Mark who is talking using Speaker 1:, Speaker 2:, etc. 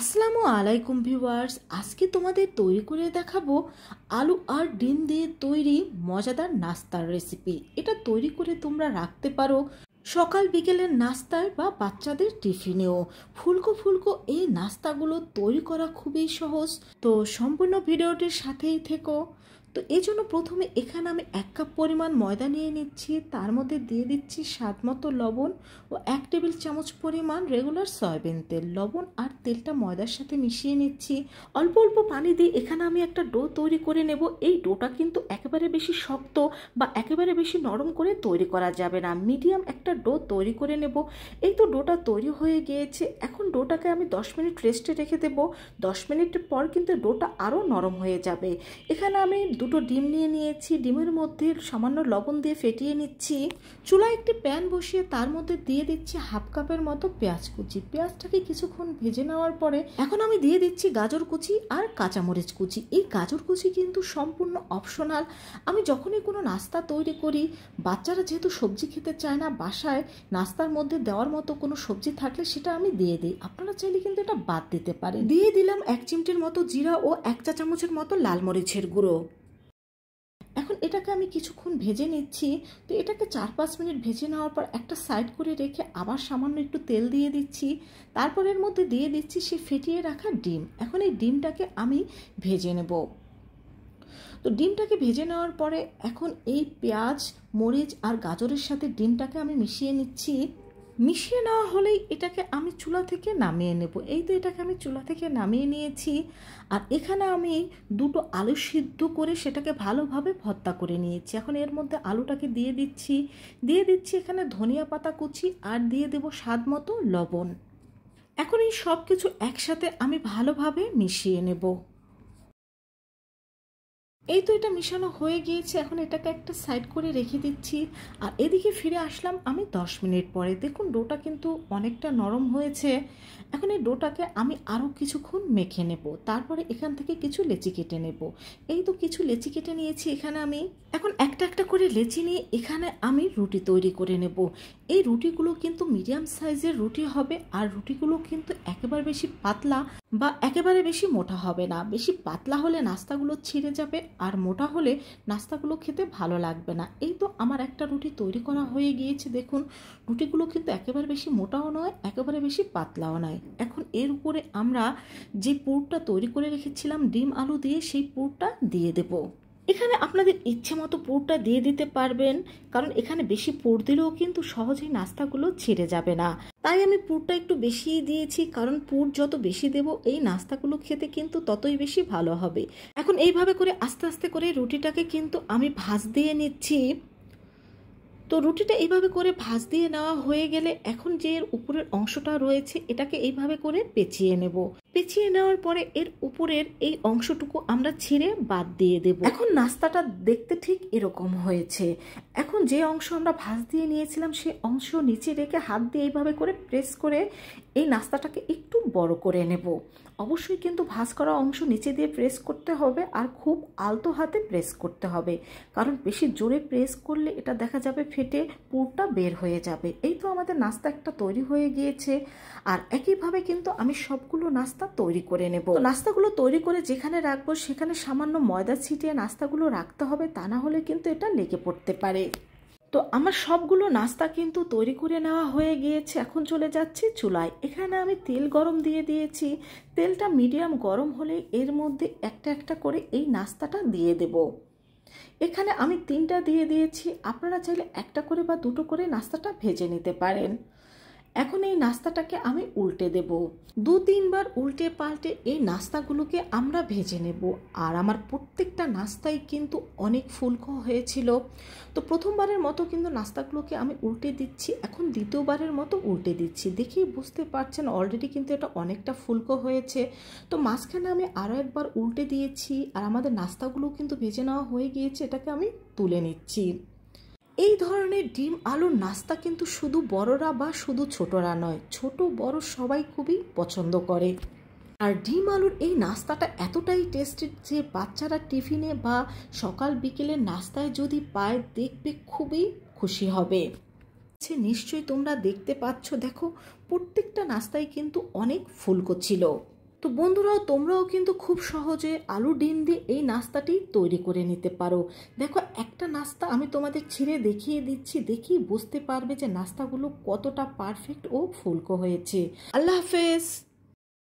Speaker 1: আসসালামু আলাইকুম ভিউয়ার্স, আজকে তোমাদের তৈরি করে দেখাবো আলু আর ডিম দিয়ে তৈরি মজাদার নাস্তার রেসিপি। এটা তৈরি করে তোমরা রাখতে পারো সকাল বিকেলের নাস্তায় বা বাচ্চাদের টিফিনেও। ফুলকো ফুলকো এই নাস্তাগুলো তৈরি করা খুবই সহজ, তো সম্পূর্ণ ভিডিওটির সাথেই থেকো। তো এই জন্য প্রথমে এখানে আমি 1 কাপ পরিমাণ ময়দা নিয়ে নিচ্ছি, তার মধ্যে দিয়ে দিচ্ছি স্বাদ মতো লবণ ও 1 টেবিল চামচ পরিমাণ রেগুলার সয়াবিন তেল। লবণ আর তেলটা ময়দার সাথে মিশিয়ে নিচ্ছি। অল্প অল্প পানি দিয়ে এখানে আমি একটা ডো তৈরি করে নেব। এই ডোটা কিন্তু একেবারে বেশি শক্ত বা একেবারে বেশি নরম করে তৈরি করা যাবে না, মিডিয়াম একটা ডো তৈরি করে নেব। এই তো ডোটা তৈরি হয়ে গিয়েছে। এখন ডোটাকে আমি 10 মিনিট রেস্টে রেখে দেব। 10 মিনিট পর কিন্তু ডোটা আরও নরম হয়ে যাবে। এখানে আমি 2টো ডিম নিয়ে নিয়েছি, ডিমের মধ্যে সামান্য লবণ দিয়ে ফেটিয়ে নিচ্ছি। চুলায় একটি প্যান বসিয়ে তার মধ্যে দিয়ে দিচ্ছি 1/2 কাপের মতো পেঁয়াজ কুচি। পেঁয়াজটাকে কিছুক্ষণ ভেজে নেওয়ার পরে এখন আমি দিয়ে দিচ্ছি গাজর কুচি আর কাঁচামরিচ কুচি। এই গাজর কুচি কিন্তু সম্পূর্ণ অপশনাল। আমি যখনই কোনো নাস্তা তৈরি করি, বাচ্চারা যেহেতু সবজি খেতে চায় না, বাসায় নাস্তার মধ্যে দেওয়ার মতো কোনো সবজি থাকলে সেটা আমি দিয়ে দিই। আপনারা চাইলে কিন্তু এটা বাদ দিতে পারেন। দিয়ে দিলাম 1 চিমটির মতো জিরা ও 1 চা চামচের মতো লাল মরিচের গুঁড়ো। এখন এটাকে আমি কিছুক্ষণ ভেজে নিচ্ছি। তো এটাকে 4-5 মিনিট ভেজে নেওয়ার পর একটা সাইড করে রেখে আবার সামান্য একটু তেল দিয়ে দিচ্ছি। তারপর এর মধ্যে দিয়ে দিচ্ছি সে ফেটিয়ে রাখা ডিম। এখন এই ডিমটাকে আমি ভেজে নেব। তো ডিমটাকে ভেজে নেওয়ার পরে এখন এই পেঁয়াজ, মরিচ আর গাজরের সাথে ডিমটাকে আমি মিশিয়ে নিচ্ছি। মিশিয়ে নেওয়া হলেই এটাকে আমি চুলা থেকে নামিয়ে নেব। এই তো এটাকে আমি চুলা থেকে নামিয়ে নিয়েছি। আর এখানে আমি 2টো আলু সিদ্ধ করে সেটাকে ভালোভাবে ভর্তা করে নিয়েছি। এখন এর মধ্যে আলুটাকে দিয়ে দিচ্ছি এখানে ধনিয়া পাতা কুচি আর দিয়ে দেব স্বাদ মতো লবণ। এখন এই সব কিছু একসাথে আমি ভালোভাবে মিশিয়ে নেব। এই তো এটা মিশানো হয়ে গিয়েছে। এখন এটাকে একটা সাইড করে রেখে দিচ্ছি। আর এদিকে ফিরে আসলাম আমি 10 মিনিট পরে। দেখুন ডোটা কিন্তু অনেকটা নরম হয়েছে। এখন এই ডোটাকে আমি আরও কিছুক্ষণ মেখে নেব। তারপরে এখান থেকে কিছু লেচি কেটে নেব। এই তো কিছু লেচি কেটে নিয়েছি এখানে আমি। এখন একটা একটা করে লেচি নিয়ে এখানে আমি রুটি তৈরি করে নেব। এই রুটিগুলো কিন্তু মিডিয়াম সাইজের রুটি হবে। আর রুটিগুলো কিন্তু একেবারে বেশি পাতলা বা একেবারে বেশি মোটা হবে না। বেশি পাতলা হলে নাস্তাগুলো ছিঁড়ে যাবে, আর মোটা হলে নাস্তাগুলো খেতে ভালো লাগবে না। এই তো আমার একটা রুটি তৈরি করা হয়ে গিয়েছে। দেখুন রুটিগুলো কিন্তু একেবারে বেশি মোটাও নয়, একেবারে বেশি পাতলাও নয়। এখন এর উপরে আমরা যে পুরটা তৈরি করে রেখেছিলাম ডিম আলু দিয়ে, সেই পুরটা দিয়ে দেব। এখানে আপনাদের ইচ্ছে মতো পুরটা দিয়ে দিতে পারবেন, কারণ এখানে বেশি পুর দিলেও কিন্তু সহজেই নাস্তাগুলো ছিঁড়ে যাবে না। তাই আমি পুরটা একটু বেশিই দিয়েছি, কারণ পুর যত বেশি দেব এই নাস্তাগুলো খেতে কিন্তু ততই বেশি ভালো হবে। এখন এইভাবে করে আস্তে আস্তে করে রুটিটাকে কিন্তু আমি ভাঁজ দিয়ে নিচ্ছি। তো রুটিটা এইভাবে করে ভাঁজ দিয়ে নেওয়া হয়ে গেলে এখন যে এর উপরের অংশটা রয়েছে এটাকে এইভাবে করে পেঁচিয়ে নেব। পেঁচিয়ে নেওয়ার পরে এর উপরের এই অংশটুকু আমরা ছিঁড়ে বাদ দিয়ে দেব। এখন নাস্তাটা দেখতে ঠিক এরকম হয়েছে। এখন যে অংশ আমরা ভাঁজ দিয়ে নিয়েছিলাম সেই অংশ নিচে রেখে হাত দিয়ে এইভাবে করে প্রেস করে এই নাস্তাটাকে একটু বড় করে নেব। অবশ্যই কিন্তু ভাঁজ করা অংশ নিচে দিয়ে প্রেস করতে হবে, আর খুব আলতো হাতে প্রেস করতে হবে, কারণ বেশি জোরে প্রেস করলে এটা দেখা যাবে ফেটে পুরটা বের হয়ে যাবে। এই তো আমাদের নাস্তা একটা তৈরি হয়ে গিয়েছে। আর একইভাবে কিন্তু আমি সবগুলো নাস্তা তৈরি করে নেব। নাস্তাগুলো তৈরি করে যেখানে রাখবো সেখানে সামান্য ময়দা ছিটিয়ে নাস্তাগুলো রাখতে হবে, তা না হলে কিন্তু এটা লেগে পড়তে পারে। তো আমার সবগুলো নাস্তা কিন্তু তৈরি করে নেওয়া হয়ে গিয়েছে। এখন চলে যাচ্ছি চুলায়। এখানে আমি তেল গরম দিয়ে দিয়েছি। তেলটা মিডিয়াম গরম হলে এর মধ্যে একটা একটা করে এই নাস্তাটা দিয়ে দেব। এখানে আমি 3টা দিয়ে দিয়েছি, আপনারা চাইলে একটা করে বা 2টো করে নাস্তাটা ভেজে নিতে পারেন। এখন এই নাস্তাটাকে আমি উল্টে দেব। 2-3 বার উল্টে পাল্টে এই নাস্তাগুলোকে আমরা ভেজে নেব। আর আমার প্রত্যেকটা নাস্তাই কিন্তু অনেক ফুলকো হয়েছিল। তো প্রথমবারের মতো কিন্তু নাস্তাগুলোকে আমি উল্টে দিচ্ছি, এখন দ্বিতীয়বারের মতো উল্টে দিচ্ছি। দেখেই বুঝতে পারছেন অলরেডি কিন্তু এটা অনেকটা ফুলকো হয়েছে। তো মাঝখানে আমি আরও একবার উল্টে দিয়েছি। আর আমাদের নাস্তাগুলো কিন্তু ভেজে নেওয়া হয়ে গিয়েছে। এটাকে আমি তুলে নিচ্ছি। এই ধরনের ডিম আলুর নাস্তা কিন্তু শুধু বড়রা বা শুধু ছোটরা নয়, ছোট বড় সবাই খুবই পছন্দ করে। আর ডিম আলুর এই নাস্তাটা এতটাই টেস্টি যে বাচ্চারা টিফিনে বা সকাল বিকেলের নাস্তায় যদি পায় দেখবে খুবই খুশি হবে। নিশ্চয়ই তোমরা দেখতে পাচ্ছ, দেখো প্রত্যেকটা নাস্তায় কিন্তু অনেক ফুলকো ছিল। তো বন্ধুরাও তোমরাও কিন্তু খুব সহজে আলু ডিম দিয়ে এই নাস্তাটি তৈরি করে নিতে পারো। দেখো একটা নাস্তা আমি তোমাদের ছিঁড়ে দেখিয়ে দিচ্ছি, দেখেই বুঝতে পারবে যে নাস্তাগুলো কতটা পারফেক্ট ও ফুলকো হয়েছে। আল্লাহ হাফেজ।